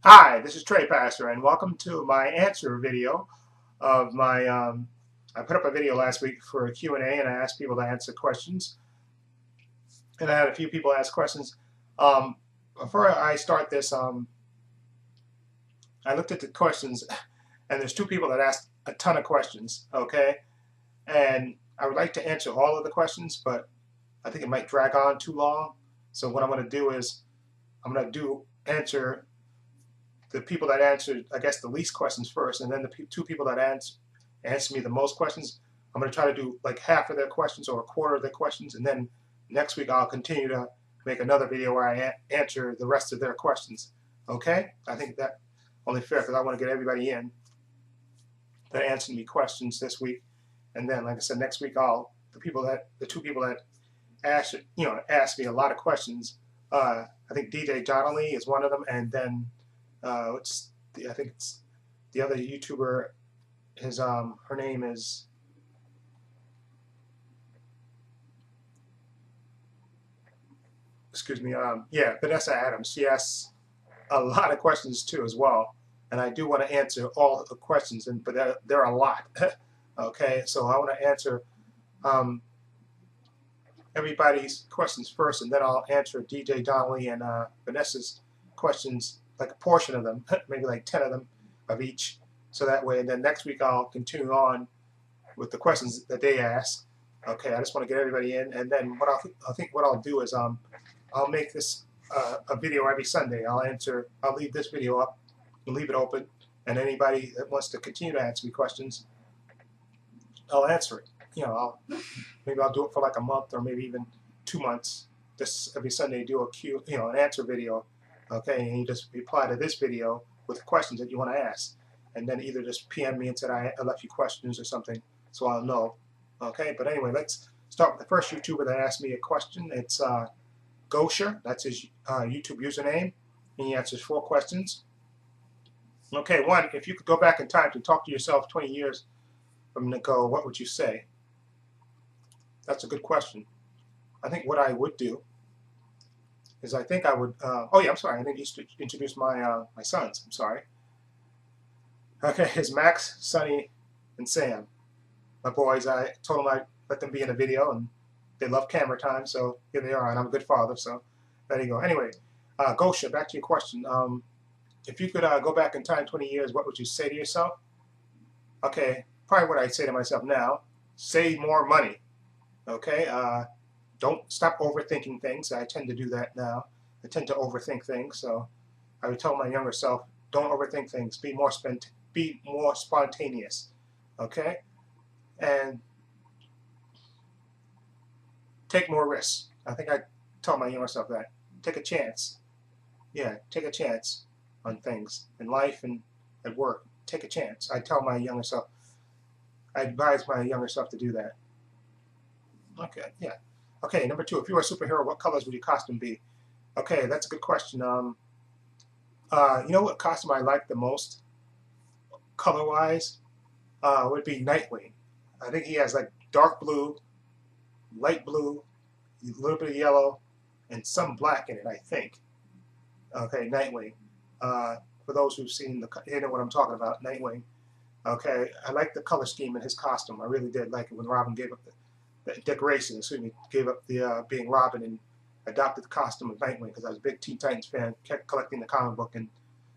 Hi, this is Trey Pastor, and welcome to my answer video of my. I put up a video last week for a Q&A, and I asked people to answer questions, and I had a few people ask questions. Before I start this, I looked at the questions, and there's two people that asked a ton of questions. Okay, and I would like to answer all of the questions, but I think it might drag on too long. So what I'm going to do is I'm going to answer the people that answered, I guess, the least questions first, and then the two people that answer me the most questions, I'm going to try to do like half of their questions or a quarter of their questions, and then next week I'll continue to make another video where I answer the rest of their questions. Okay? I think that only fair because I want to get everybody in that answered me questions this week, and then, like I said, next week the two people that asked me a lot of questions. I think DJ Donnelly is one of them, and then I think it's the other YouTuber. Her name is, excuse me, yeah, Vanessa Adams. She asks a lot of questions too as well, and I do want to answer all the questions, but there are a lot. Okay, so I want to answer um, everybody's questions first, and then I'll answer DJ Donnelly and Vanessa's questions, like a portion of them, maybe like 10 of them of each. So that way, and then next week I'll continue on with the questions that they ask. Okay, I just want to get everybody in, and then I think what I'll do is I'll make this a video every Sunday. I'll leave this video up and leave it open, and anybody that wants to continue to answer me questions, I'll answer it. Maybe I'll do it for like a month or maybe even 2 months. Just every Sunday do an answer video. Okay, and you just reply to this video with the questions that you want to ask, and then either just PM me and said I left you questions or something, so I'll know. Okay, but anyway, let's start with the first YouTuber that asked me a question. It's Gosher. That's his YouTube username, and he answers 4 questions. Okay, one, if you could go back in time to talk to yourself 20 years from ago, what would you say? That's a good question. I think what I would do is I think I would. Oh yeah, I'm sorry. I didn't introduce my sons. I'm sorry. Okay, it's Max, Sonny, and Sam. My boys. I told them I'd let them be in a video, and they love camera time, so here they are. And I'm a good father, so there you go. Anyway, Gosha, back to your question. If you could go back in time 20 years, what would you say to yourself? Okay, probably what I'd say to myself now: save more money. Okay, don't stop overthinking things. I tend to do that now. I tend to overthink things, so I would tell my younger self, don't overthink things. Be more spontaneous. Okay, and take more risks. I think I tell my younger self that. Take a chance. Yeah, take a chance on things in life and at work. Take a chance. I tell my younger self. I advise my younger self to do that. Okay, yeah. Okay, number 2. If you were a superhero, what colors would your costume be? Okay, that's a good question. You know what costume I like the most, color-wise, would be Nightwing. I think he has like dark blue, light blue, a little bit of yellow, and some black in it, I think. Okay, Nightwing. For those who've seen you know what I'm talking about, Nightwing. Okay, I like the color scheme in his costume. I really did like it when Robin gave up the decoration, excuse me, gave up the being Robin and adopted the costume of Nightwing because I was a big Teen Titans fan, kept collecting the comic book, and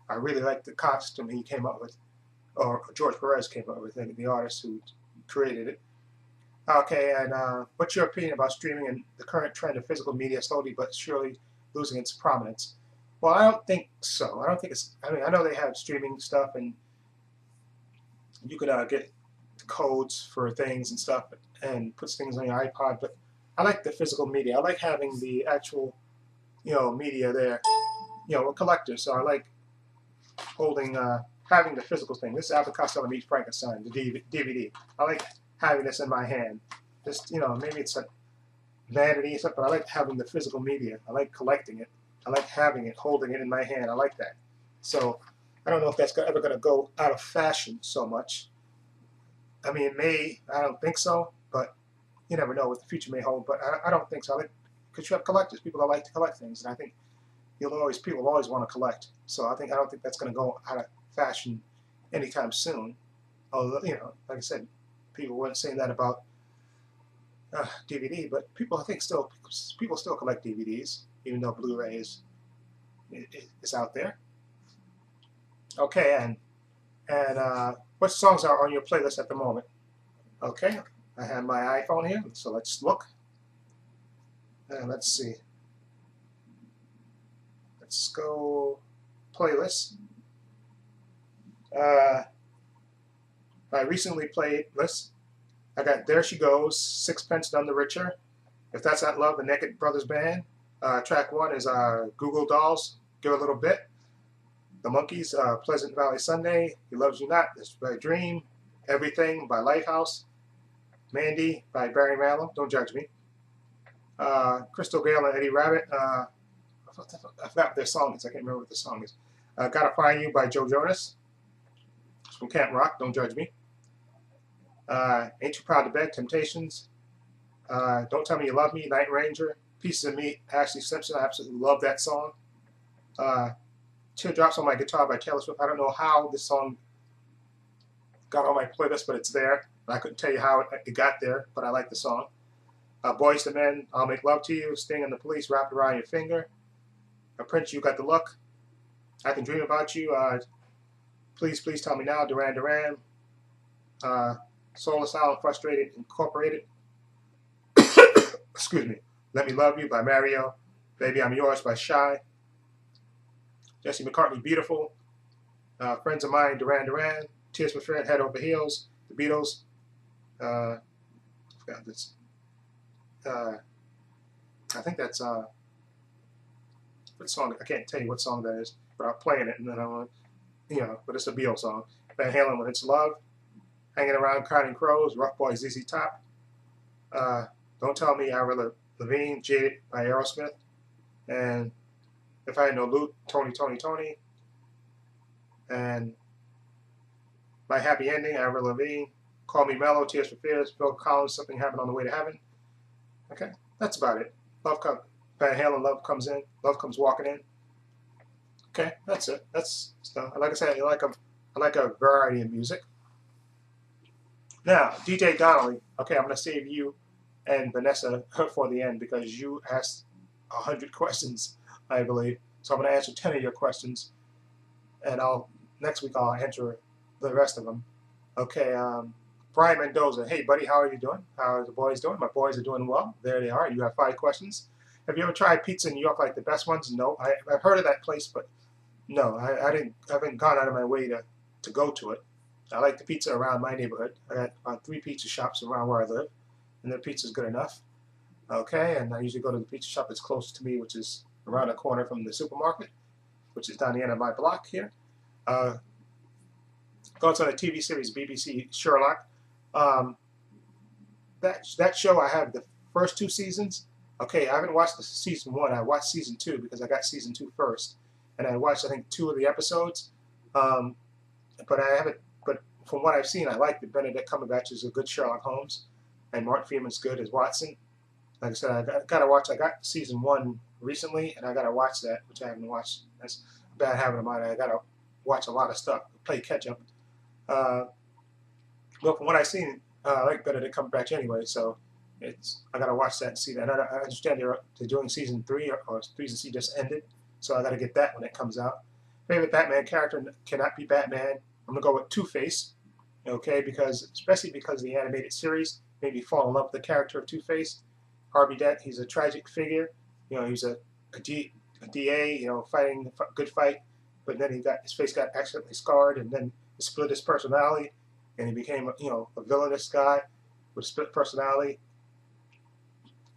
I really liked the costume he came up with, or George Perez came up with, the artist who created it. Okay, and what's your opinion about streaming and the current trend of physical media slowly but surely losing its prominence? Well, I don't think so. I don't think it's. I mean, I know they have streaming stuff, and you could get codes for things and stuff, and puts things on your iPod. But I like the physical media. I like having the actual, media there. A collector, so I like holding, having the physical thing. This is Abbott Costello Meets Frankenstein, the DVD. I like having this in my hand. Just, maybe it's a vanity or something, but I like having the physical media. I like collecting it. I like having it, holding it in my hand. I like that. So I don't know if that's ever going to go out of fashion so much. I mean, it may. I don't think so, but you never know what the future may hold. But I don't think so. Because you have collectors, people that like to collect things, and I think people will always want to collect. So I don't think that's going to go out of fashion anytime soon. Although, like I said, people weren't saying that about DVD, but people still collect DVDs, even though Blu-ray is out there. Okay, and what songs are on your playlist at the moment? Okay, I have my iPhone here, so let's look. And let's see. Let's go playlists. My recently played list. I got There She Goes, Sixpence None the Richer, If That's Not Love, the Naked Brothers Band. Track 1 is Google Dolls, Give a Little Bit. The Monkees, Pleasant Valley Sunday, He Loves You Not, This by Dream. Everything by Lighthouse. Mandy by Barry Manilow, Don't Judge Me. Crystal Gayle and Eddie Rabbitt. I forgot what their song is. I can't remember what the song is. Gotta Find You by Joe Jonas. It's from Camp Rock, Don't Judge Me. Ain't Too Proud to Beg, Temptations. Don't Tell Me You Love Me, Night Ranger. Pieces of Me, Ashley Simpson. I absolutely love that song. Teardrops on My Guitar by Taylor Swift. I don't know how this song got on my playlist, but it's there. I couldn't tell you how it got there, but I like the song. Boyz II Men, I'll Make Love to You. Sting and the Police, Wrapped Around Your Finger. Prince, You Got the Look. I Can Dream About You. Please, Please Tell Me Now, Duran Duran. Soul Asylum, Frustrated, Incorporated. Excuse me. Let Me Love You by Mario. Baby I'm Yours by Shy. Jesse McCartney, Beautiful. Friends of Mine, Duran Duran. Tears for Fears, Head Over Heels. The Beatles. I forgot this. I think that's what song? I can't tell you what song that is, but I'm playing it, and then I'm, but it's a Beatles song. Van Halen, When It's Love. Hanging Around, Counting Crows. Rough Boy, ZZ Top. Don't Tell Me, Avril Lavigne, Jaded by Aerosmith. And If I Had No Loot, Tony, Tony, Tony. And My Happy Ending, Avril Lavigne. Call Me Mellow, Tears for Fears, Phil Collins, Something Happened on the Way to Heaven. Okay, that's about it. Van Halen, Love Comes In, Love Comes Walking In. Okay, that's it. That's stuff. Like I said, I like a variety of music. Now, DJ Donnelly. Okay, I'm going to save you and Vanessa for the end because you asked 100 questions, I believe. So I'm going to answer 10 of your questions, and next week I'll answer the rest of them. Okay, Brian Mendoza. Hey, buddy, how are you doing? How are the boys doing? My boys are doing well. There they are. You have 5 questions. Have you ever tried pizza in New York, like the best ones? No. I've heard of that place, but no, I haven't gone out of my way to go to it. I like the pizza around my neighborhood. I got about 3 pizza shops around where I live, and their pizza's good enough. Okay, and I usually go to the pizza shop that's closest to me, which is around the corner from the supermarket, which is down the end of my block here. Thoughts on the TV series BBC Sherlock. That show, I have the first 2 seasons. Okay, I haven't watched the season 1. I watched season 2 because I got season 2 first, and I watched I think 2 of the episodes. But I haven't. But from what I've seen, I like that Benedict Cumberbatch is a good Sherlock Holmes, and Martin Freeman's good as Watson. Like I said, I gotta watch. I got season 1 recently, and I gotta watch that, which I haven't watched. That's a bad habit of mine. I gotta watch a lot of stuff, play catch up. Well, from what I've seen, I like Benedict Cumberbatch anyway, so I gotta watch that and see that. I understand they're doing season 3, or season C just ended, so I gotta get that when it comes out. Favorite Batman character cannot be Batman. I'm gonna go with Two-Face, okay, especially because the animated series made me fall in love with the character of Two-Face. Harvey Dent, he's a tragic figure. He's a DA, fighting a good fight, but then his face got accidentally scarred, and then it split his personality, and he became a villainous guy with a split personality.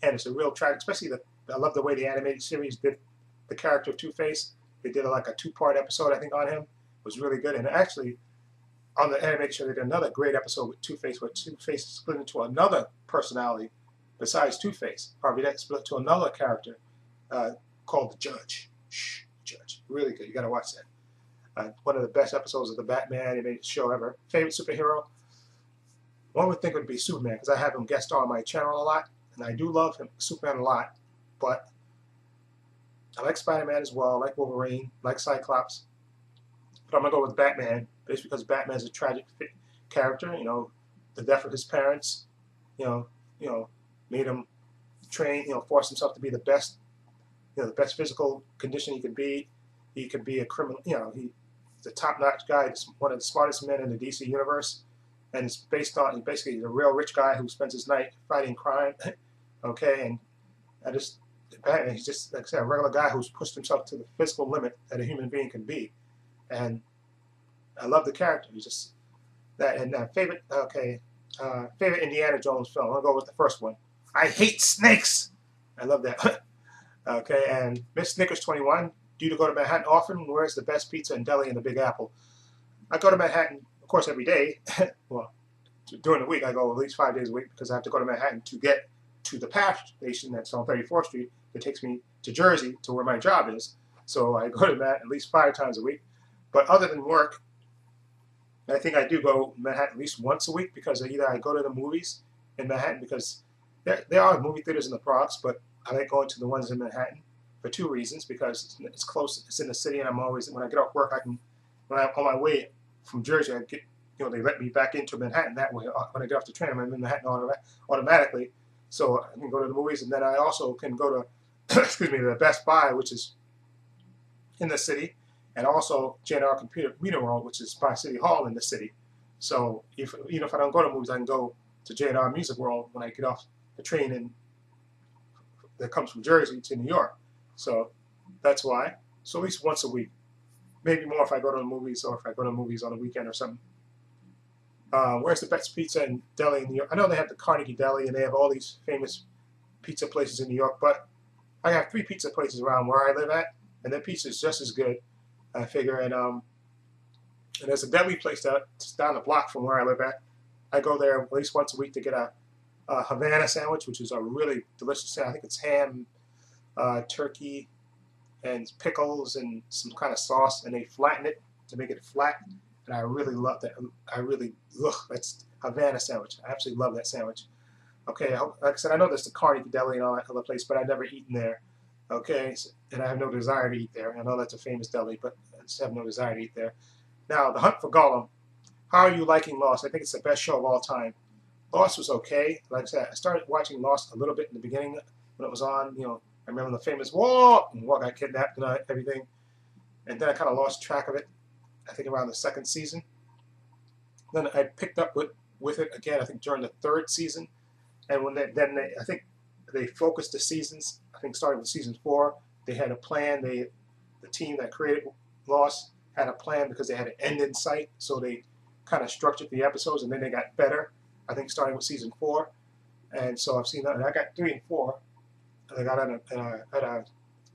And it's a real tragic, especially I love the way the animated series did the character of Two-Face. They did like a 2-part episode, I think, on him. It was really good. And actually, on the animated show, they did another great episode with Two-Face, where Two-Face split into another personality besides Two-Face. Harvey Dent split to another character called the Judge. Judge. Really good. You got to watch that. One of the best episodes of the Batman animated show ever. Favorite superhero? One would think it would be Superman, because I have him guest star on my channel a lot, and I do love him, Superman, a lot. But I don't know. I think Batman is my favorite superhero. But I don't know. I think Superman is my favorite superhero. Favorite movie? I like Spider-Man as well. I like Wolverine. I like Cyclops. But I'm gonna go with Batman, basically because Batman's a tragic character. You know, the death of his parents. You know, you know, made him train. You know, force himself to be the best. You know, the best physical condition he could be. He could be a criminal. You know, he's a top-notch guy. He's one of the smartest men in the DC universe, and it's based on basically he's a real rich guy who spends his night fighting crime. Okay, and I just he's just like I said, a regular guy who's pushed himself to the physical limit that a human being can be, and I love the character. He's just that and favorite. Okay, favorite Indiana Jones film. I'll go with the first one. I hate snakes. I love that. Okay, and Miss Snickers 21. Do you go to Manhattan often? Where's the best pizza and deli in the Big Apple? I go to Manhattan, of course, every day. Well, during the week, I go at least 5 days a week because I have to go to Manhattan to get to the PATH station that's on 34th Street that takes me to Jersey to where my job is. So I go to that at least 5 times a week. But other than work, I think I do go to Manhattan at least once a week because either I go to the movies in Manhattan because there are movie theaters in the Bronx, but I like going to the ones in Manhattan for two reasons. Because it's close, it's in the city, and I'm always when I get off work, I can when I'm on my way from Jersey, I get they let me back into Manhattan that way. When I get off the train, I'm in Manhattan automatically, so I can go to the movies, and then I also can go to excuse me, the Best Buy, which is in the city, and also JNR Computer Media World, which is by City Hall in the city. So even if I don't go to movies, I can go to JNR Music World when I get off the train that comes from Jersey to New York. So that's why. So at least once a week, maybe more if I go to the movies or if I go to the movies on the weekend or something. Where's the best pizza and deli in New York? I know they have the Carnegie Deli and they have all these famous pizza places in New York, but I have 3 pizza places around where I live at, and their pizza is just as good. I figure, and there's a deli place that's down the block from where I live at. I go there at least once a week to get a Havana sandwich, which is a really delicious sandwich. I think it's ham, turkey, and pickles and some kind of sauce, and they flatten it to make it flat. And I really love that. That's Havana sandwich. I absolutely love that sandwich. Okay, like I said, I know there's the Carnegie Deli and all that other place, but I've never eaten there. Okay, and I have no desire to eat there. I know that's a famous deli, but I just have no desire to eat there. Now, The Hunt for Gollum. How are you liking Lost? I think it's the best show of all time. Lost was okay. Like I said, I started watching Lost a little bit in the beginning when it was on. I remember the famous Walt, and Walt got kidnapped and everything. And then I kind of lost track of it, I think around the 2nd season. Then I picked up with it again, I think during the 3rd season. And I think they focused the seasons. I think starting with season 4, they had a plan. The team that created Lost had a plan because they had an end in sight. So they kind of structured the episodes, and then they got better. I think starting with season 4, and so I've seen that. And I got 3 and 4. And I got at a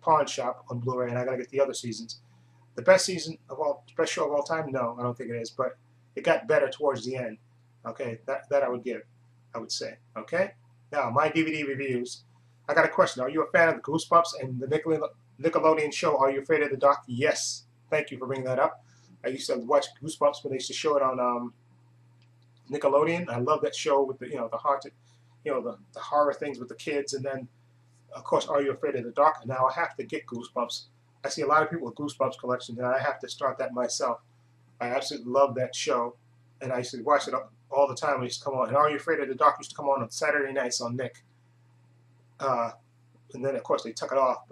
pawn shop on Blu-ray, and I got to get the other seasons. The best best show of all time? No, I don't think it is. But it got better towards the end. Okay, that I would say. Okay. Now my DVD reviews. I got a question. Are you a fan of the Goosebumps and the Nickelodeon show Are You Afraid of the Dark? Yes. Thank you for bringing that up. I used to watch Goosebumps when they used to show it on Nickelodeon. I love that show with the the haunted, the horror things with the kids, and then of course Are You Afraid of the Dark? Now I have to get Goosebumps. I see a lot of people with Goosebumps collections, and I have to start that myself. I absolutely love that show, and I used to watch it all the time when it used to come on. And Are You Afraid of the Dark used to come on Saturday nights on Nick. And then of course they took it off,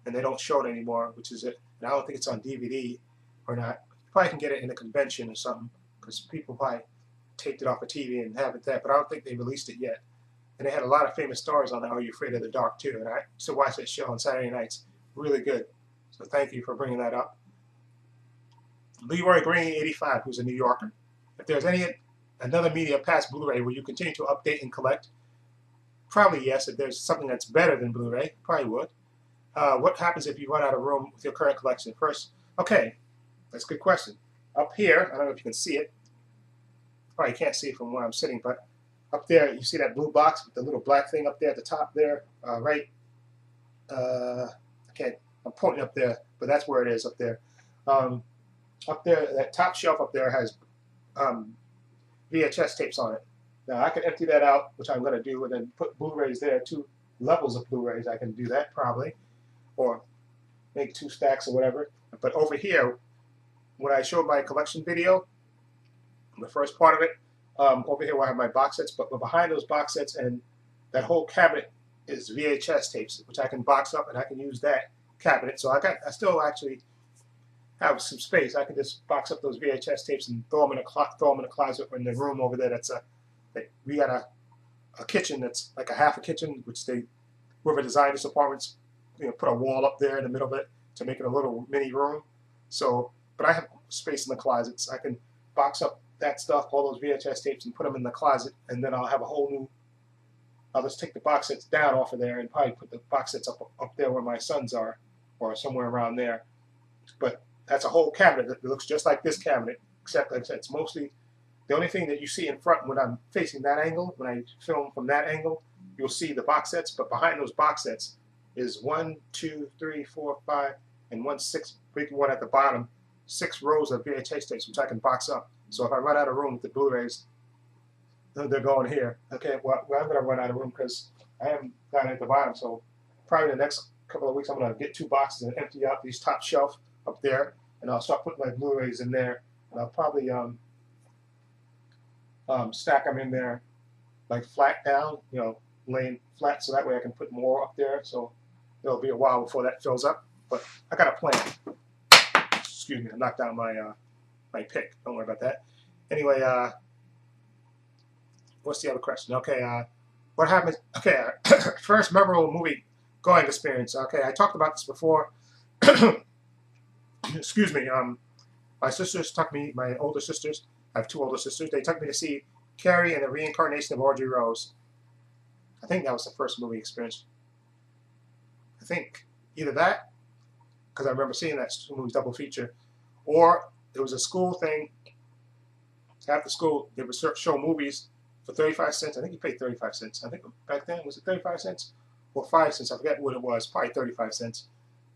and they don't show it anymore, which is it. And I don't think it's on DVD or not. You probably can get it in a convention or something, because people probably taped it off a TV and have it there, but I don't think they released it yet. And they had a lot of famous stars on Are You Afraid of the Dark too, and I used to watch that show on Saturday nights. Really good. So thank you for bringing that up. Leroy Green 85, who's a New Yorker. If there's another media past Blu-ray, will you continue to update and collect? Probably yes. If there's something that's better than Blu-ray, probably would. What happens if you run out of room with your current collection? First, okay, that's a good question. Up here, I don't know if you can see it. Probably can't see it from where I'm sitting, but up there, you see that blue box with the little black thing up there at the top there, right? I'm pointing up there, but that's where it is up there. Up there, that top shelf up there has VHS tapes on it. Now I can empty that out, which I'm going to do, and then put Blu-rays there, 2 levels of Blu-rays. I can do that probably, or make 2 stacks or whatever. But over here, when I showed my collection video, the first part of it, over here where I have my box sets, but behind those box sets and that whole cabinet is VHS tapes, which I can box up and I can use that cabinet. So I still actually have some space. I can just box up those VHS tapes and throw them in a closet or in the room over there. We got a kitchen that's like a half a kitchen, which whoever designed this apartment's, put a wall up there in the middle of it to make it a little mini room. So, but I have space in the closets. I can box up that stuff, all those VHS tapes, and put them in the closet, and then I'll have a whole new. I'll just take the box sets down off of there and probably put the box sets up there where my sons are, or somewhere around there. But that's a whole cabinet that looks just like this cabinet, except like I said, it's mostly the only thing that you see in front when I'm facing that angle. When I film from that angle, you'll see the box sets, but behind those box sets is 1, 2, 3, 4, 5, and 1 6 big one at the bottom, 6 rows of VHS tapes, which I can box up. So if I run out of room with the Blu-rays, they're going here. Okay, well I'm going to run out of room because I am down at the bottom. So probably in the next couple of weeks, I'm going to get 2 boxes and empty out these top shelf up there, and I'll start putting my Blu-rays in there, and I'll probably stack them in there like flat down, laying flat, so that way I can put more up there. So it'll be a while before that fills up, but I got a plan. Excuse me, I knocked down my pick. Don't worry about that. Anyway, what's the other question? Okay, what happened? Okay, first memorable movie going experience. Okay, I talked about this before. Excuse me. My sisters took me. My older sisters. I have 2 older sisters. They took me to see Carrie and the Reincarnation of Audrey Rose. I think that was the first movie experience. I think either that, because I remember seeing that movie double feature, or it was a school thing. After school, they would show movies for 35 cents. I think you paid 35 cents. I think back then, was it 35 cents or 5 cents? I forget what it was. Probably 35 cents.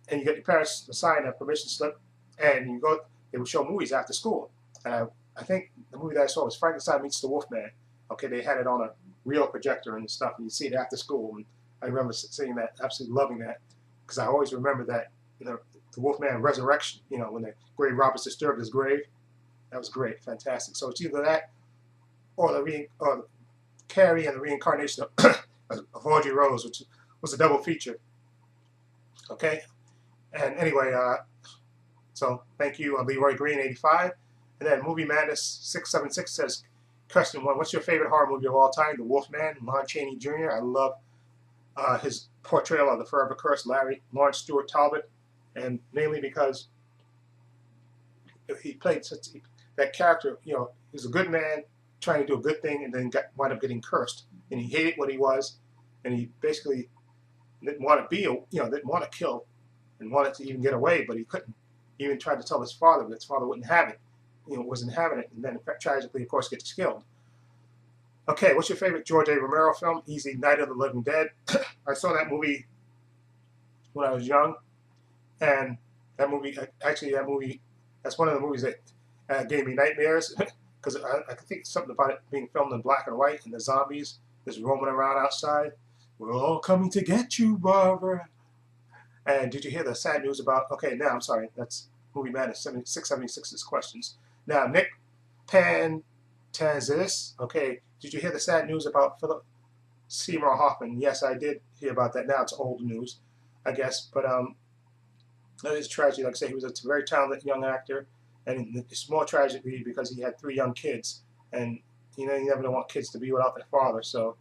And you get your parents to sign a permission slip, and you go. They would show movies after school. And I think the movie that I saw was Frankenstein Meets the Wolfman. Okay, they had it on a real projector and stuff, and you see it after school. And I remember seeing that, absolutely loving that, because I always remember that, the Wolfman resurrection. When the grave robbers disturbed his grave, that was great, fantastic. So it's either that, or Carrie and the Reincarnation of Audrey Rose, which was a double feature. Okay, and anyway, so thank you, Leroy Green, 85. And then Movie Madness 676 says, question 1, what's your favorite horror movie of all time? The Wolfman, Lon Chaney Jr. I love his portrayal of the forever cursed Lawrence Stewart Talbot, and mainly because he played that character. He's a good man trying to do a good thing, and then wound up getting cursed, and he hated what he was, and he basically didn't want to be, didn't want to kill, and wanted to even get away, but he couldn't. He even tried to tell his father, but his father wouldn't have it. Wasn't having it, and then tragically, of course, gets killed. Okay, what's your favorite George A. Romero film? Easy, Night of the Living Dead. I saw that movie when I was young, and that movie, that's one of the movies that gave me nightmares, because I think something about it being filmed in black and white, and the zombies just roaming around outside. We're all coming to get you, Barbara. And did you hear the sad news about, okay, now, I'm sorry, that's Movie Madness 676's questions. Now, Nick Pantazis, okay, did you hear the sad news about Philip Seymour Hoffman? Yes, I did hear about that. Now it's old news, I guess, but that is tragedy. Like I say, he was a very talented young actor, and it's more tragedy because he had 3 young kids, and you never want kids to be without their father. So,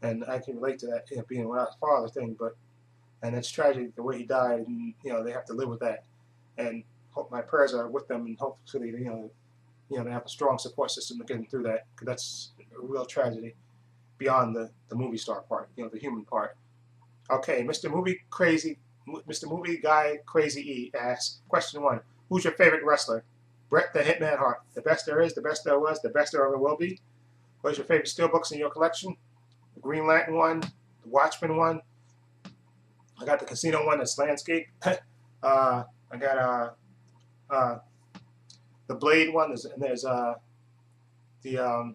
and I can relate to that, being without a father thing. And it's tragic the way he died, and they have to live with that. And hope my prayers are with them, and hopefully they have a strong support system to get them through that, because that's a real tragedy beyond the movie star part, the human part. Okay, Mr. Movie Guy Crazy E asks, question 1, who's your favorite wrestler? Bret the Hitman Hart. The best there is, the best there was, the best there ever will be. What is your favorite steelbooks in your collection? The Green Lantern one, the Watchmen one. I got the Casino one, that's landscape. I got the Blade one, and there's the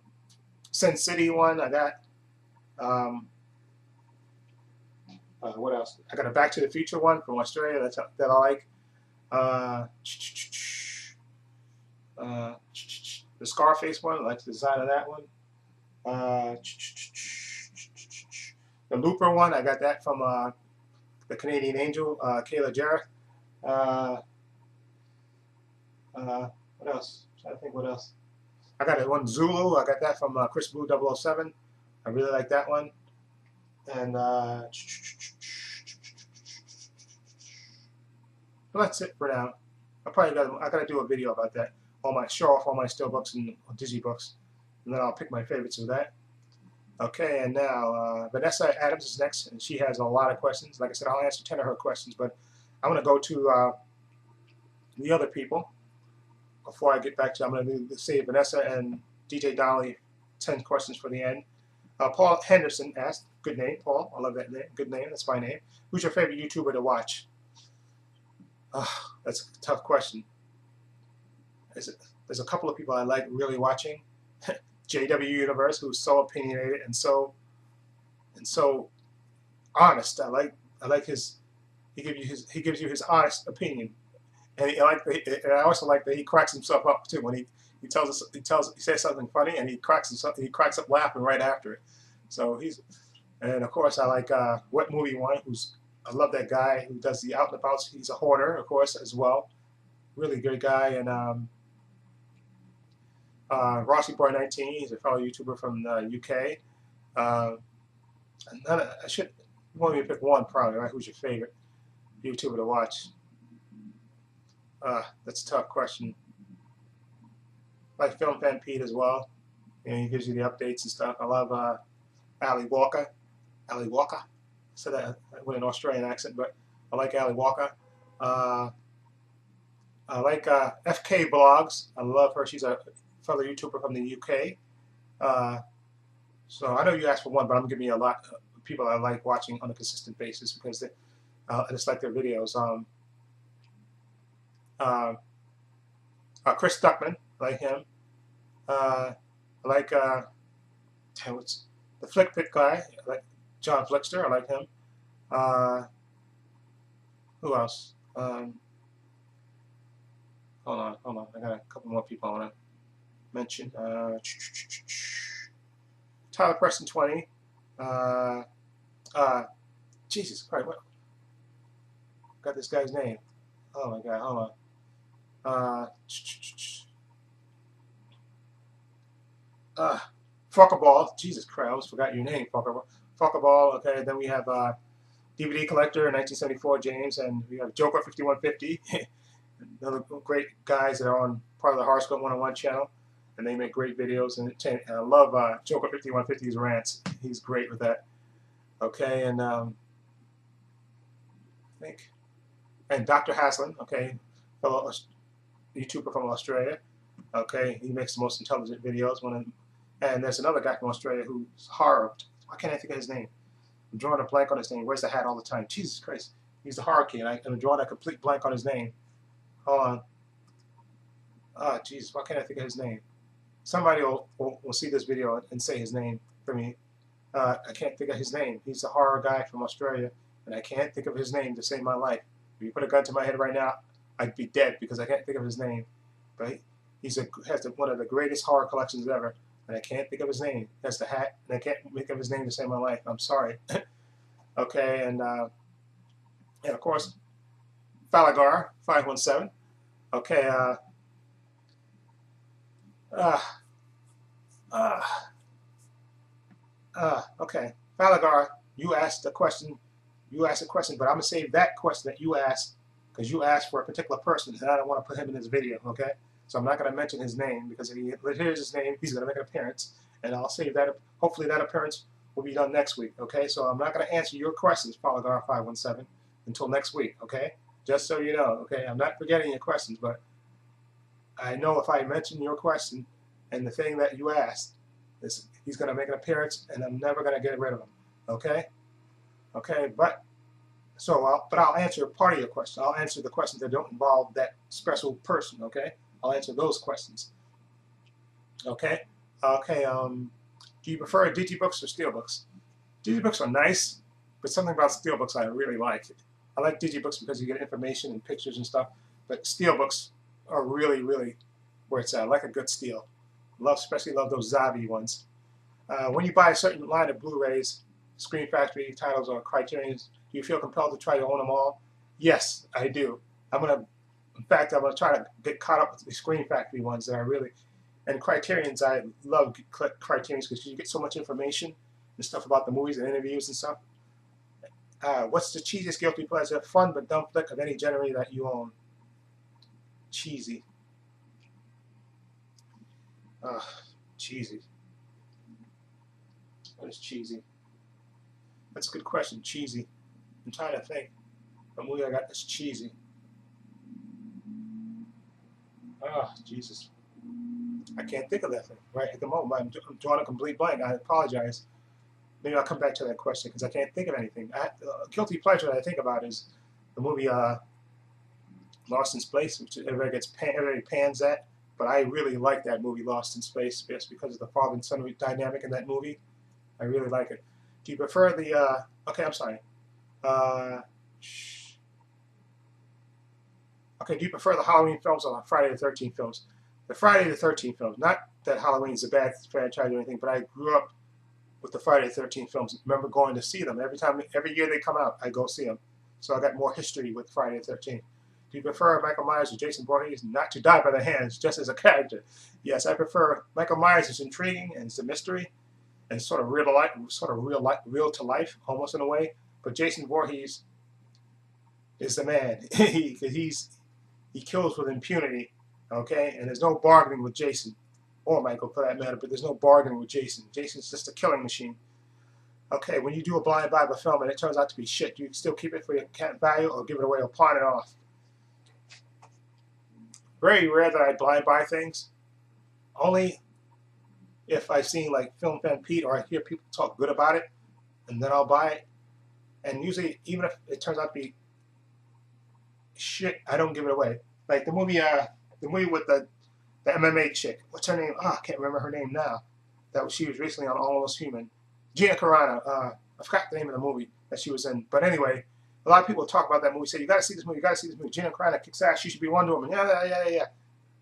Sin City one. I got What else? I got a Back to the Future one from Australia that I like. The Scarface one, I like the design of that one. The Looper one, I got that from the Canadian Angel, Kayla Jarrett. What else? I'm trying to think what else. I got one Zulu. I got that from Chris Blue 007. I really like that one. And well, that's it for now. I gotta do a video about that. Show off all my Steelbooks and Digibooks, and then I'll pick my favorites of that. Okay, and now Vanessa Adams is next, and she has a lot of questions. Like I said, I'll answer 10 of her questions, but I'm gonna go to the other people before I get back to. I'm gonna save Vanessa and DJ Donnelly 10 questions for the end. Paul Henderson asked, good name, Paul. I love that name. Good name. That's my name. Who's your favorite YouTuber to watch? That's a tough question. There's a couple of people I like really watching. JW Universe, who's so opinionated and so honest. I like his. He gives you his honest opinion, and I also like that he cracks himself up too when he says something funny and he cracks up laughing right after it. So and of course I like What Movie One, I love that guy who does the out and about. He's a hoarder, of course, as well. Really good guy. And Rossi Boy 19, he's a fellow YouTuber from the UK. I should want me to pick one probably, right? Who's your favorite YouTuber to watch? That's a tough question. I like Film Fan Pete as well. He gives you the updates and stuff. I love Ali Walker. Ali Walker. I said that with an Australian accent, but I like Ali Walker. I like FK Blogs. I love her. She's a fellow YouTuber from the UK. So I know you asked for one, but I'm giving you a lot of people I like watching on a consistent basis because I just like their videos. Chris Duckman, I like him. I like what's the Flick Pit guy, I like John Flickster, I like him. Who else? Hold on, I got a couple more people I want to mention. Tyler Preston 20. Jesus Christ, what? Got this guy's name. Oh my God, hold on. Fuckerball. Jesus Christ, I almost forgot your name, Fuckerball. Fuckerball. Okay, then we have DVD Collector 1974, James, and we have Joker 5150. Another great guys that are on part of the Horoscope 101 channel, and they make great videos. And I love Joker 5150's rants. He's great with that. Okay, and I think, and Dr. Haslin. Okay, fellow YouTuber from Australia. Okay, he makes the most intelligent videos. And there's another guy from Australia who's horror. Why can't I think of his name? I'm drawing a blank on his name. He wears the hat all the time. Jesus Christ, he's the horror king. I'm drawing a complete blank on his name. Hold on. Jesus, why can't I think of his name? Somebody will see this video and say his name for me. I can't think of his name. He's a horror guy from Australia, and I can't think of his name to save my life. If you put a gun to my head right now, I'd be dead because I can't think of his name. But has one of the greatest horror collections ever, and I can't think of his name. He has the hat, and I can't think of his name to save my life. I'm sorry. Okay, and of course, Falagar 517. Okay, okay, Falagar, you asked a question. You asked a question, but I'm gonna save that question that you asked because you asked for a particular person, and I don't want to put him in this video. Okay, so I'm not gonna mention his name because if he hears his name, he's gonna make an appearance, and I'll save that. Hopefully, that appearance will be done next week. Okay, so I'm not gonna answer your questions, Falagar 517, until next week. Okay, just so you know. Okay, I'm not forgetting your questions, but I know if I mention your question and the thing that you asked, he's going to make an appearance, and I'm never going to get rid of him. Okay? Okay, but I'll answer part of your question. I'll answer the questions that don't involve that special person. Okay? I'll answer those questions. Okay? Okay. Do you prefer Digibooks or Steelbooks? Digibooks are nice. But something about steelbooks I really like. I like digibooks because you get information and pictures and stuff, but steelbooks are really, really where it's at. I like a good steel. Especially love those Zavvi ones. When you buy a certain line of Blu-rays, Screen Factory titles or Criterions, do you feel compelled to try to own them all? Yes, I do. In fact, I'm gonna try to get caught up with the Screen Factory ones that I really, and Criterions. I love Criterions because you get so much information and stuff about the movies and interviews and stuff. What's the cheesiest guilty pleasure? Fun but dumb flick of any genre that you own. Cheesy. Cheesy. What is cheesy? That's a good question. Cheesy. I'm trying to think. The movie I got that's cheesy. Jesus. I can't think of that thing right at the moment. I'm drawing a complete blank. I apologize. Maybe I'll come back to that question because I can't think of anything. Guilty pleasure that I think about is the movie Lost in Space, which everybody pans at. But I really like that movie, Lost in Space, just because of the father and son dynamic in that movie. I really like it. Do you prefer the? Okay, I'm sorry. Okay, do you prefer the Halloween films or the Friday the 13th films? The Friday the 13th films. Not that Halloween is a bad franchise or anything, but I grew up with the Friday the 13th films. I remember going to see them every year they come out. I go see them, so I got more history with Friday the 13th. Do you prefer Michael Myers or Jason Voorhees? Not to die by the hands, just as a character. Yes, I prefer Michael Myers. It's intriguing and it's a mystery, and it's sort of real to life, almost in a way. But Jason Voorhees is the man. He kills with impunity, okay? And there's no bargaining with Jason, or Michael for that matter, but there's no bargaining with Jason. Jason's just a killing machine. Okay, when you do a blind buy of a film and it turns out to be shit, do you still keep it for your value or give it away or pawn it off? Very rare that I blind buy things. Only if I've seen like Film Fan Pete or I hear people talk good about it, and then I'll buy it. And usually, even if it turns out to be shit, I don't give it away. Like the movie with the MMA chick. What's her name? I can't remember her name now. She was recently on Almost Human. Gina Carano. I forgot the name of the movie that she was in. But anyway, a lot of people talk about that movie. Say you got to see this movie. You got to see this movie. Gina Carano kicks ass. She should be Wonder Woman. Yeah.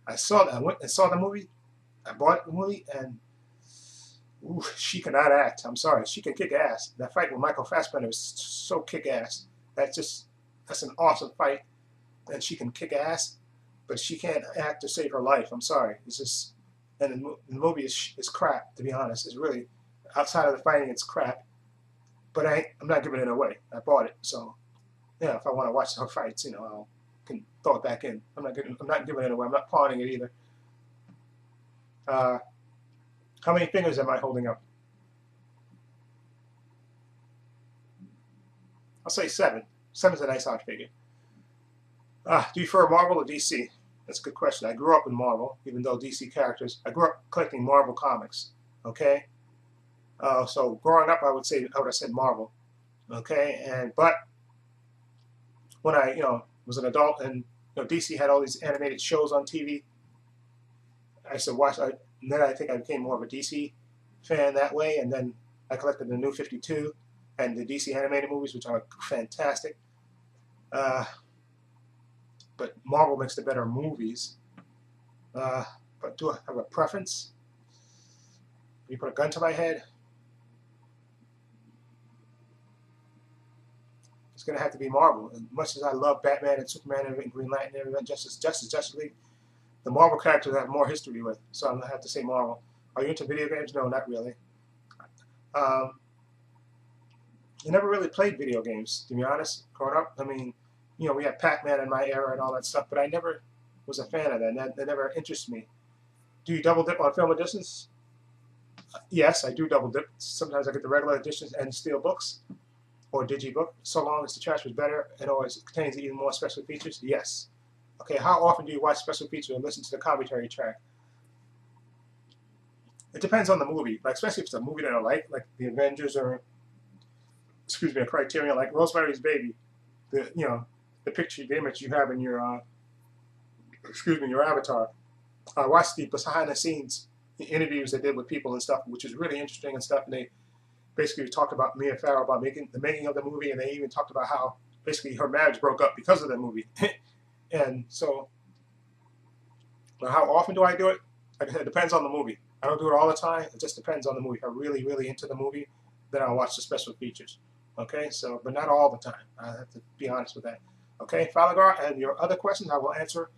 I saw that. I went and saw the movie. I bought the movie, and ooh, she cannot act. I'm sorry. She can kick ass. That fight with Michael Fassbender was so kick ass. That's an awesome fight. And she can kick ass, but she can't act to save her life. I'm sorry. It's just, and the movie is crap, to be honest. It's really, outside of the fighting, it's crap. But I'm not giving it away. I bought it, so yeah. If I want to watch her fights, I can throw it back in. I'm not giving it away. I'm not pawning it either. How many fingers am I holding up? I'll say 7. 7's a nice odd figure. Do you prefer Marvel or DC? That's a good question. I grew up in Marvel, even though DC characters. I grew up collecting Marvel comics. Okay, so growing up, I would have said Marvel. Okay, but when I was an adult and DC had all these animated shows on TV, I used to watch. And then I think I became more of a DC fan that way, and then I collected the New 52 and the DC animated movies, which are fantastic. But Marvel makes the better movies. But do I have a preference? You put a gun to my head? It's going to have to be Marvel. As much as I love Batman and Superman and Green Lantern and everything, Justice League, the Marvel characters I have more history with. So I'm going to have to say Marvel. Are you into video games? No, not really. I never really played video games, to be honest, growing up. I mean, we had Pac-Man in my era and all that stuff, but I never was a fan of that. That never interested me. Do you double dip on film editions? Yes, I do double dip. Sometimes I get the regular editions and steel books or digibook, so long as the trash was better and always contains even more special features. Yes. Okay, how often do you watch special features and listen to the commentary track? It depends on the movie, like especially if it's a movie that I like The Avengers or, a Criterion, like Rosemary's Baby. The picture, the image you have in your, your avatar. I watched the behind the scenes, the interviews they did with people and stuff, which is really interesting and stuff. And basically talked about Mia Farrow, about the making of the movie, and they even talked about how basically her marriage broke up because of the movie. And so, how often do I do it? Like I said, it depends on the movie. I don't do it all the time. It just depends on the movie. If I'm really, really into the movie, then I'll watch the special features. Okay, so, but not all the time. I have to be honest with that. Okay, Falagar, and your other questions I will answer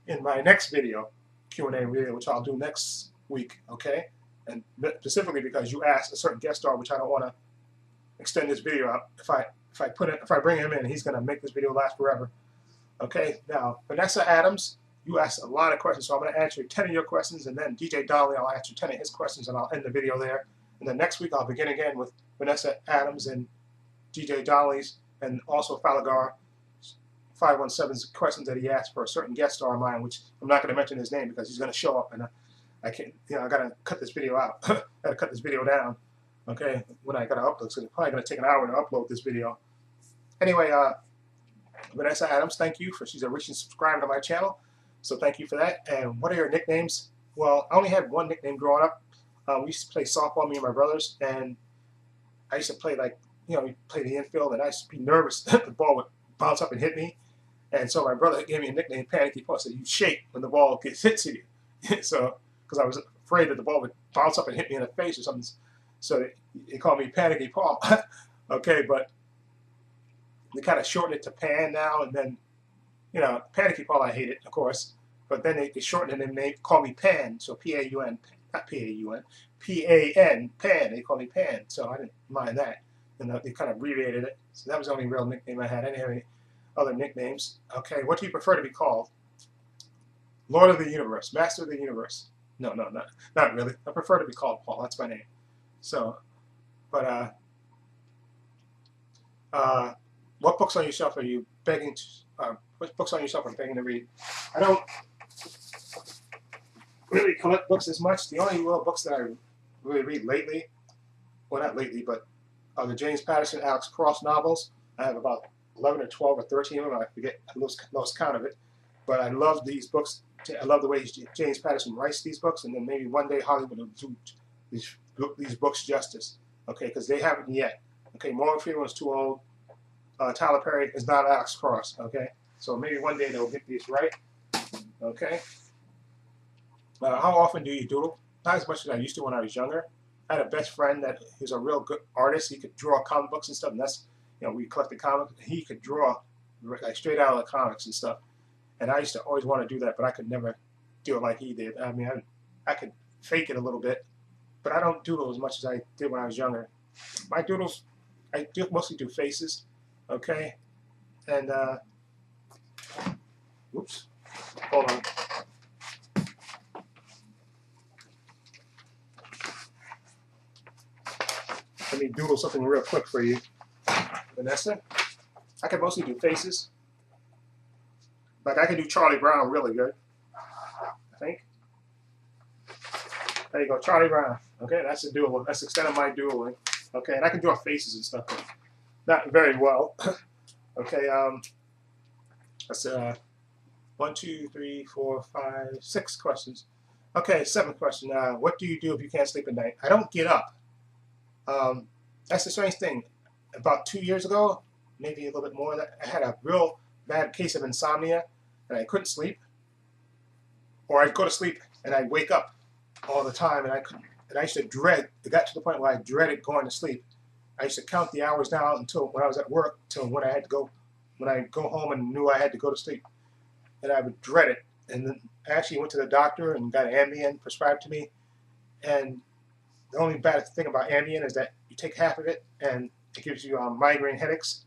in my next video, Q&A video, which I'll do next week. Okay, and specifically because you asked a certain guest star, which I don't want to extend this video out. If I bring him in, he's going to make this video last forever. Okay, now Vanessa Adams, you asked a lot of questions, so I'm going to answer 10 of your questions, and then DJ Donnelly, I'll answer 10 of his questions, and I'll end the video there. And then next week I'll begin again with Vanessa Adams and DJ Donnelly's, and also Falagar 517's questions that he asked for a certain guest star of mine, which I'm not going to mention his name because he's going to show up, and I can't, I got to cut this video out. I got to cut this video down. Okay, when I got to upload, so it's probably going to take an hour to upload this video. Anyway, Vanessa Adams, thank you she's a recent subscriber to my channel, so thank you for that. And what are your nicknames? Well, I only had one nickname growing up. We used to play softball, me and my brothers, and I used to play we play the infield, and I used to be nervous that the ball would bounce up and hit me. And so my brother gave me a nickname, Panicky Paul. Said you shake when the ball hits you. So, because I was afraid that the ball would bounce up and hit me in the face or something. So they called me Panicky Paul. Okay, but they kind of shortened it to Pan now, and then, Panicky Paul I hate it, of course. But then they shortened it and they call me Pan. So P-A-U-N, not P-A-U-N, P-A-N, Pan. They call me Pan. So I didn't mind that. And they kind of abbreviated it. So that was the only real nickname I had. I didn't have any other nicknames. Okay, what do you prefer to be called? Lord of the Universe, Master of the Universe. No, not really. I prefer to be called Paul. That's my name. So, but what books on your shelf are you begging to? What books on your shelf are you begging to read? I don't really collect books as much. The only real books that I really read lately, well, not lately, but the James Patterson, Alex Cross novels. I have about 11 or 12 or 13 of them. I forget, I lost count of it. But I love these books. I love the way James Patterson writes these books, and then maybe one day Hollywood will do these books justice. Okay, because they haven't yet. Okay, Morgan Freeman was too old. Tyler Perry is not Alex Cross. Okay, so maybe one day they'll get these right. Okay. How often do you doodle? Not as much as I used to when I was younger. I had a best friend that was a real good artist. He could draw comic books and stuff, and that's, we collected comics. He could draw like straight out of the comics and stuff. And I used to always want to do that, but I could never do it like he did. I mean, I could fake it a little bit, but I don't doodle as much as I did when I was younger. My doodles, I mostly do faces, okay? And, oops, hold on. Let me doodle something real quick for you, Vanessa. I can mostly do faces. Like I can do Charlie Brown really good, I think. There you go, Charlie Brown. Okay, that's a doodle. That's the extent of my doodling. Okay, and I can draw faces and stuff, but not very well. Okay, that's 1, 2, 3, 4, 5, 6 questions. Okay, 7th question. What do you do if you can't sleep at night? I don't get up. That's the strange thing. About 2 years ago, maybe a little bit more, I had a real bad case of insomnia, and I couldn't sleep. Or I'd go to sleep and I'd wake up all the time, and I used to dread. It got to the point where I dreaded going to sleep. I used to count the hours down until when I was at work, till when I had to go, when I go home and knew I had to go to sleep, and I would dread it. And then I actually went to the doctor and got Ambien prescribed to me. And the only bad thing about Ambien is that you take half of it and it gives you migraine headaches.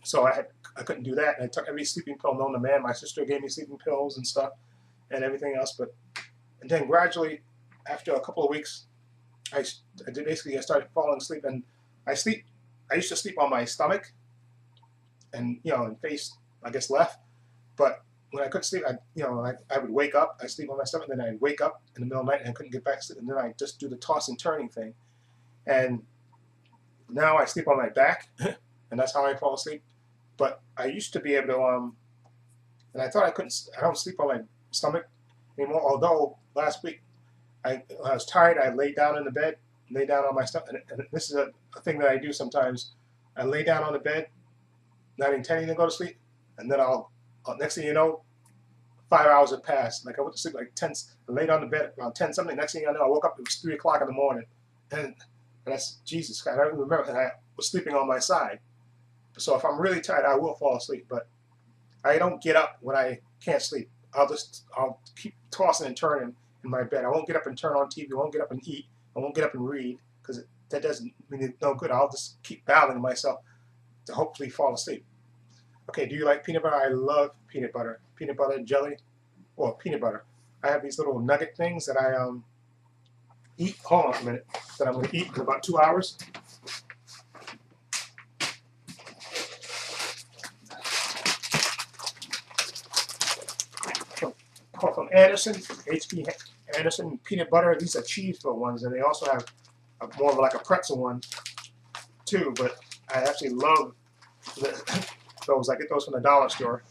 So I couldn't do that. And I took every sleeping pill known to man. My sister gave me sleeping pills and stuff and everything else. And then gradually, after a couple of weeks, I started falling asleep. And I used to sleep on my stomach and, and face, I guess, left. But when I couldn't sleep, I would wake up. I sleep on my stomach, and then I'd wake up in the middle of the night and I couldn't get back to sleep. And then I'd just do the toss and turning thing. And now I sleep on my back, and that's how I fall asleep. But I used to be able to, and I thought I don't sleep on my stomach anymore. Although last week, when I was tired, I laid down in the bed, lay down on my stomach. And this is a thing that I do sometimes. I lay down on the bed, not intending to go to sleep, and then next thing you know, 5 hours have passed. Like I went to sleep like 10, I laid on the bed around 10 something. Next thing I know, I woke up, it was 3 o'clock in the morning. And that's Jesus. I don't remember, and I was sleeping on my side. So if I'm really tired, I will fall asleep. But I don't get up when I can't sleep. I'll keep tossing and turning in my bed. I won't get up and turn on TV. I won't get up and eat. I won't get up and read because that doesn't mean it's no good. I'll just keep battling myself to hopefully fall asleep. Okay, do you like peanut butter? I love peanut butter. Peanut butter and jelly, or peanut butter. I have these little nugget things that I eat. Hold on a minute. That I'm going to eat in about 2 hours. From Anderson, H.B. Anderson peanut butter. These are cheese-filled ones, and they also have more of like a pretzel one too. But I actually love those. I get those from the dollar store.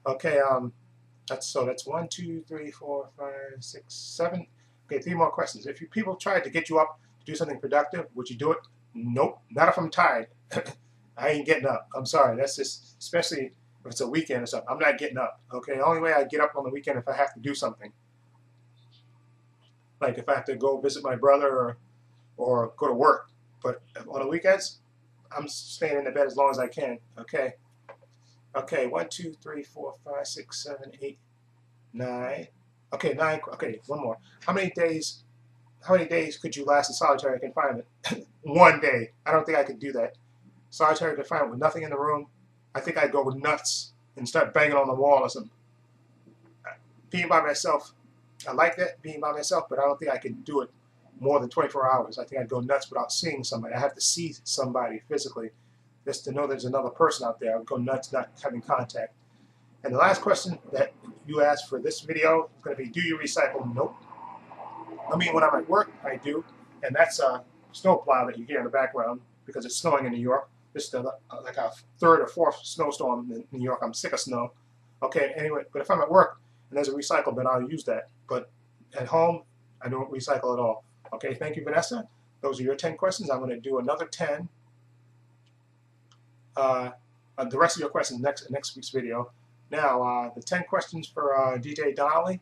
Okay, that's 1, 2, 3, 4, 5, 6, 7. Okay, 3 more questions. If people tried to get you up to do something productive, would you do it? Nope, not if I'm tired. I ain't getting up. I'm sorry. That's just, especially if it's a weekend or something. I'm not getting up. Okay, the only way I get up on the weekend if I have to do something. Like if I have to go visit my brother or go to work. But on the weekends, I'm staying in the bed as long as I can. Okay. Okay, 1, 2, 3, 4, 5, 6, 7, 8, 9. Okay, 9. Okay, one more. How many days could you last in solitary confinement? 1 day. I don't think I could do that. Solitary confinement with nothing in the room. I think I'd go nuts and start banging on the wall or something. Being by myself, I like that, being by myself, but I don't think I could do it more than 24 hours. I think I'd go nuts without seeing somebody. I have to see somebody physically just to know there's another person out there. I would go nuts not having contact. And the last question that you asked for this video is going to be, do you recycle? Nope. I mean, when I'm at work, I do. And that's a snowplow that you hear in the background because it's snowing in New York. This is like a 3rd or 4th snowstorm in New York. I'm sick of snow. Okay, anyway, but if I'm at work and there's a recycle bin, I'll use that. But at home, I don't recycle at all. Okay, thank you, Vanessa. Those are your 10 questions. I'm going to do another 10. The rest of your questions next week's video. Now, the 10 questions for DJ Donnelly.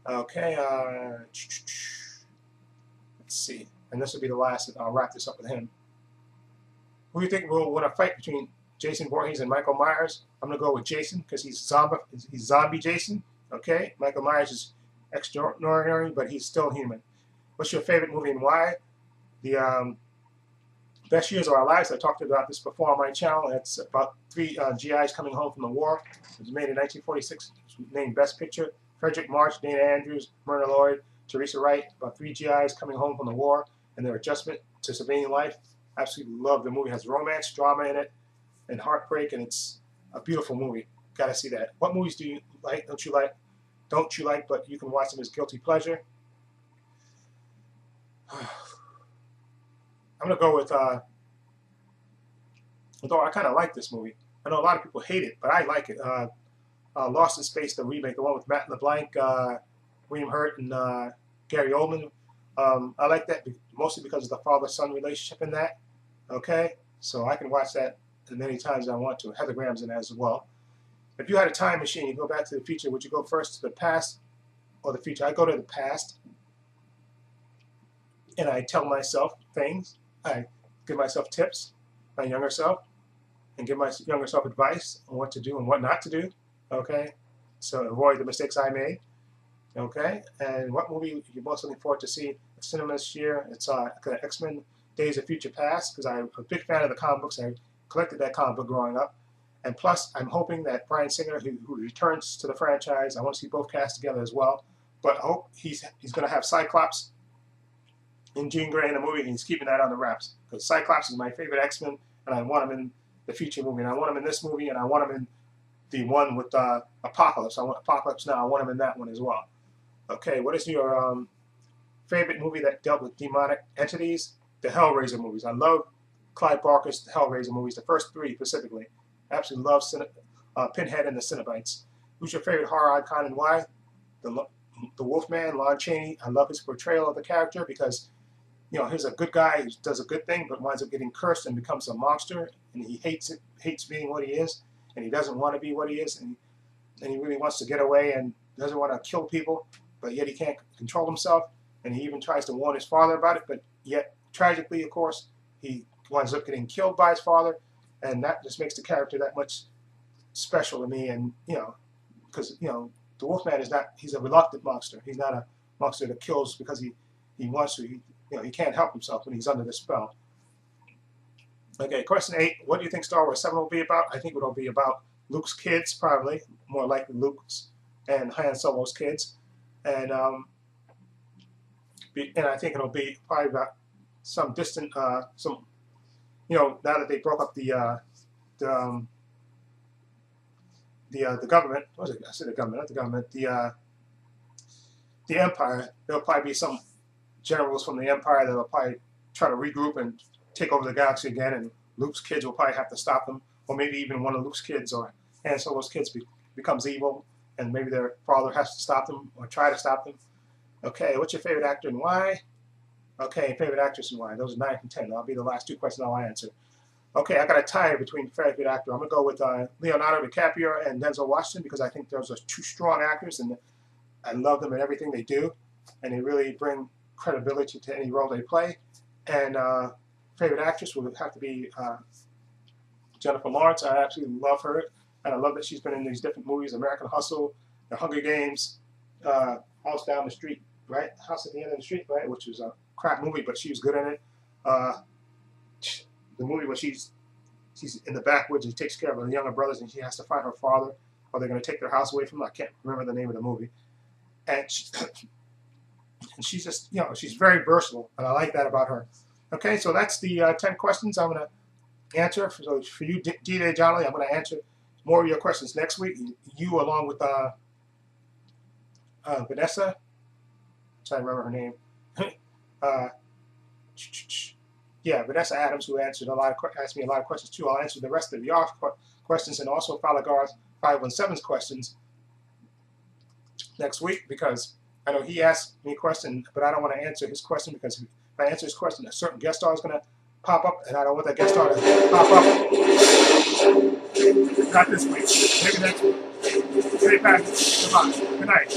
Okay, let's see. And this will be the last. I'll wrap this up with him. Who do you think will win a fight between Jason Voorhees and Michael Myers? I'm going to go with Jason because he's zombie Jason. Okay, Michael Myers is extraordinary, but he's still human. What's your favorite movie and why? The Best Years of Our Lives. I talked about this before on my channel. It's about 3 GIs coming home from the war. It was made in 1946. It was named Best Picture. Frederick March, Dana Andrews, Myrna Lloyd, Teresa Wright. About 3 GIs coming home from the war and their adjustment to civilian life. Absolutely love the movie. It has romance, drama in it, and heartbreak, and it's a beautiful movie. Gotta see that. What movies do you like? Don't you like? But you can watch them as guilty pleasure. I'm gonna go with. Although I kind of like this movie. I know a lot of people hate it, but I like it. Lost in Space, the remake, the one with Matt LeBlanc, William Hurt, and Gary Oldman. I like that mostly because of the father-son relationship in that. Okay, so I can watch that as many times as I want to. Heather Graham's in it as well. If you had a time machine, you go back to the future, would you go first to the past or the future? I go to the past, and I tell myself things. I give myself tips, my younger self, and give my younger self advice on what to do and what not to do. Okay, so avoid the mistakes I made. Okay, and what movie you're most looking forward to see at cinema this year? It's X-Men Days of Future Past, because I'm a big fan of the comic books. I collected that comic book growing up. And plus, I'm hoping that Bryan Singer, who returns to the franchise, I want to see both cast together as well. But I hope he's going to have Cyclops and Jean Grey in the movie, and he's keeping that on the wraps. Because Cyclops is my favorite X-Men, and I want him in the future movie. And I want him in this movie, and I want him in the one with Apocalypse. I want Apocalypse Now. I want him in that one as well. Okay, what is your favorite movie that dealt with demonic entities? The Hellraiser movies. I love Clive Barker's Hellraiser movies, the first 3 specifically. I absolutely love Pinhead and the Cenobites. Who's your favorite horror icon and why? The Wolfman, Lon Chaney. I love his portrayal of the character because here's a good guy who does a good thing, but winds up getting cursed and becomes a monster, and he hates being what he is, and he doesn't want to be what he is, and he really wants to get away and doesn't want to kill people, but yet he can't control himself, and he even tries to warn his father about it, but yet tragically, of course, he winds up getting killed by his father, and that just makes the character that much special to me. And because the Wolfman he's a reluctant monster. He's not a monster that kills because he wants to. He can't help himself when he's under the spell. Okay, question 8. What do you think Star Wars 7 will be about? I think it'll be about Luke's kids, probably more likely Luke's and Han Solo's kids, and I think it'll be probably about some distant, now that they broke up the government. What was it? I said the government, not the government. The Empire. There'll probably be some generals from the Empire that'll probably try to regroup and take over the galaxy again, and Luke's kids will probably have to stop them, or maybe even one of Luke's kids or Han Solo's kids becomes evil, and maybe their father has to stop them or try to stop them. Okay, what's your favorite actor and why? Okay, favorite actress and why? Those are 9 and 10. That'll be the last 2 questions I'll answer. Okay, I got a tie between favorite actor. I'm going to go with Leonardo DiCaprio and Denzel Washington because I think those are 2 strong actors, and I love them in everything they do, and they really bring credibility to any role they play. And favorite actress would have to be Jennifer Lawrence. I absolutely love her, and I love that she's been in these different movies: American Hustle, The Hunger Games, House Down the Street, right? House at the End of the Street, right? Which was a crap movie, but she was good in it. The movie where she's in the backwoods and takes care of her younger brothers, and she has to find her father, or they're going to take their house away from her. I can't remember the name of the movie. And she's just, she's very versatile, and I like that about her. Okay, so that's the 10 questions I'm going to answer. So for you, D-Day Jolly, I'm going to answer more of your questions next week. You, along with Vanessa, I'm trying to remember her name. Yeah, Vanessa Adams, who asked me a lot of questions too. I'll answer the rest of your questions, and also Falagar's 517's questions next week, because I know he asked me a question, but I don't want to answer his question, because if I answer his question, a certain guest star is going to pop up, and I don't want that guest star to pop up. Not this week. Maybe next week. Stay back. Goodbye. Good night.